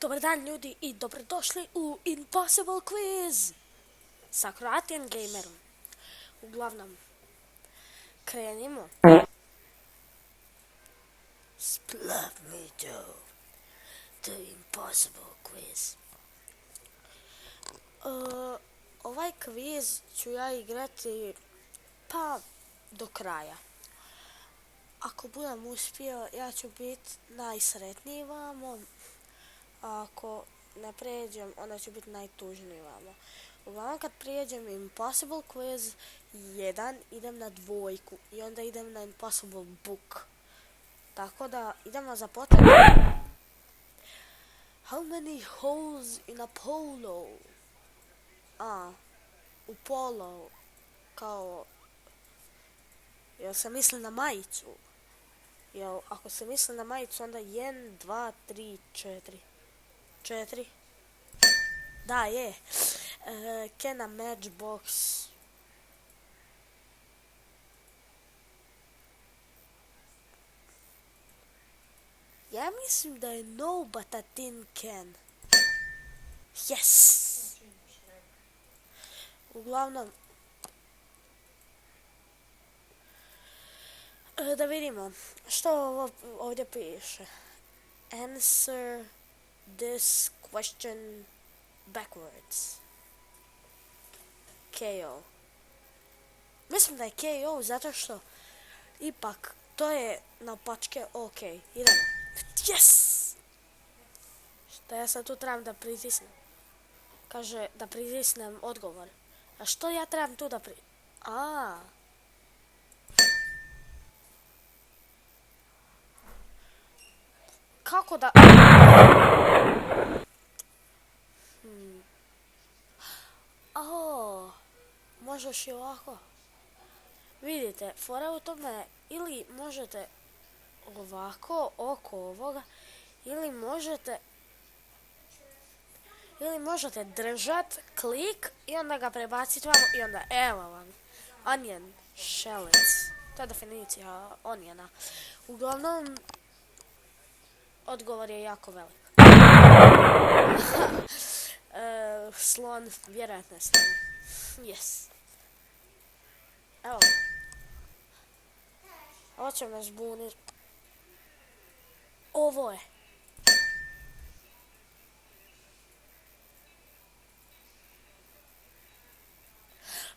Dobar dan ljudi i dobrodošli u Impossible Quiz sa Croatian Gamerom. Uglavnom, krenimo. Split me to the Impossible Quiz. Ovaj kviz ću ja igrati pa do kraja. Ako budem uspio, ja ću biti najsretniji vamo. A ako ne pređem, onda ću biti najtužniji vamo. Uglavnom kad prijeđem Impossible Quiz 1, idem na 2 i onda idem na Impossible Book. Tako da idemo za početak. How many holes in a polo? U polo, kao, jel se misli na majicu? Jel, ako se misli na majicu, onda 1, 2, 3, 4. 4. Da, je. Can a matchbox? Ja mislim da je no, but a tin can. Yes! Uglavnom, da vidimo što ovdje piše. Answer this question backwards. KO. Mislim da je KO zato što ipak to je napačke ok. Idemo. Yes! Što ja sad tu trebam da pritisnem? Kaže da pritisnem odgovor. A što ja trebam tu da Kako da... Možeš i ovako. Vidite, fora u tome ili možete ovako oko ovoga, ili možete držat klik i onda ga prebaciti vamo i onda evo vam. Onion shells. To je definicija onijena. Uglavnom, odgovor je jako velik. Slon, vjerojatno je slon. Yes. Evo. Ovo će me zbunit. Ovo je.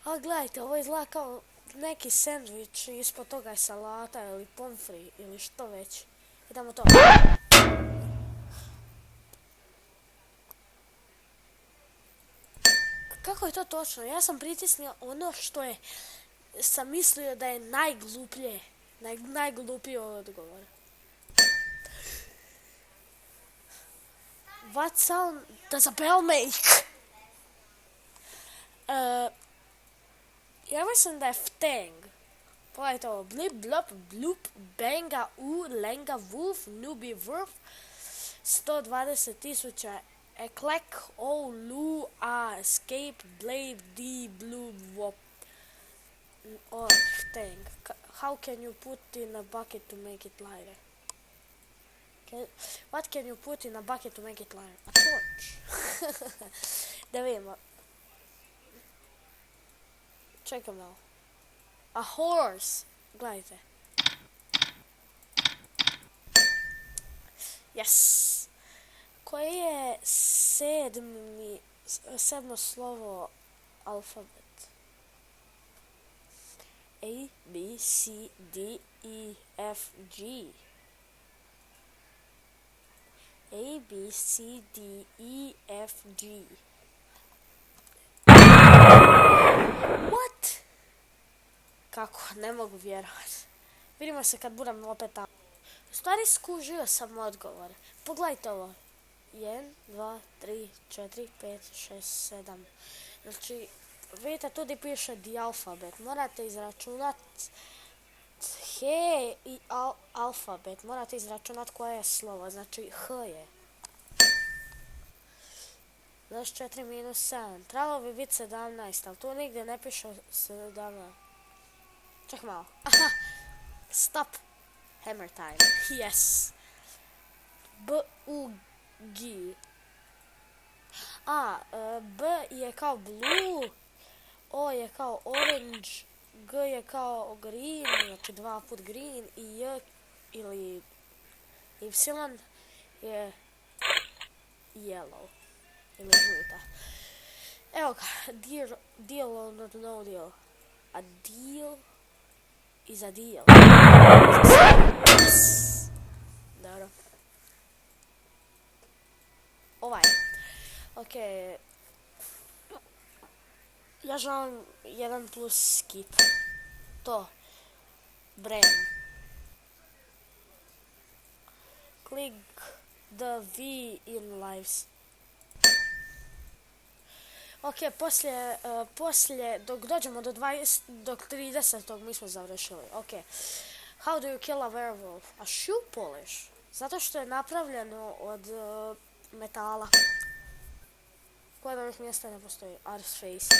A gledajte, ovo izgleda kao neki sandvič, ispod toga je salata ili pomfri ili što već. Idemo to. Kako je to točno? Ja sam pritisnio ono što sam mislio da je najgluplje. Najgluplji odgovor. What sound does a bell make? Ja mislim da je fteng. Pogledajte ovo. Blip, blop, blup, benga, lenga, woof, nubi, wurf. 120,000. Eklek, lu, escape, blade, blue, wop. Fteng. How can you put in a bucket to make it lighter? What can you put in a bucket to make it lighter? A torch. Da vidimo. Čekaj malo. A horse. Gledajte. Yes. Koje je sedmo slovo alfabet? A, B, C, D, E, F, G. A, B, C, D, E, F, G. What? Kako? Ne mogu vjerovati. Vidimo se kad budem opet tamo. U stvari skužio sam odgovor. Pogledajte ovo. 1, 2, 3, 4, 5, 6, 7. Znači, vidite, tu gdje piše the alfabet. Morate izračunat he i alfabet. Morate izračunat koje je slovo. Znači, h je. 24 minus 7. Trebalo bi biti 17, ali tu nigdje ne piše 17. Ček malo. Aha! Stop! Hammer time. Yes! B-U-G. B je kao blue, O je kao orange, G je kao green, znači 2 put green, i J ili Y je yellow ili žuta. Evo ga, deal or no deal. A deal is a deal. Dobro. Ovaj. Ok. Ja želim 1 plus skip. To. Brain. Click the V in lives. Ok, poslije, dok dođemo do 30. mi smo završili. Ok. How do you kill a werewolf? A shoe polish. Zato što je napravljeno od metala. Koje ovih mjesta ne postoji? Arseface.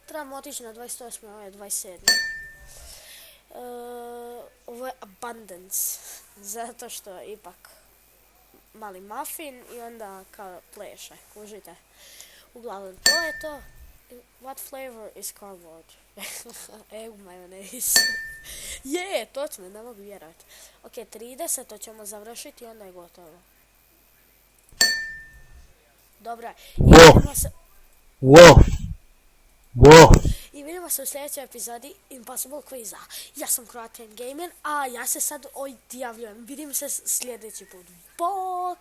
Trebamo otići na 28. Ovo je 27. Ovo je abundance. Zato što je ipak mali muffin i onda kao pleše. Kužite. Uglavnom, to je to. What flavor is cardboard? Egg mayonnaise. Je, točno, ne mogu vjerovati. Ok, 30. to ćemo završiti i onda je gotovo. Dobra. I vidimo se u sljedećoj epizodi Impossible Quiza. Ja sam Croatian Gamer, a ja se sad odjavljujem. Vidim se sljedeći put. Bok!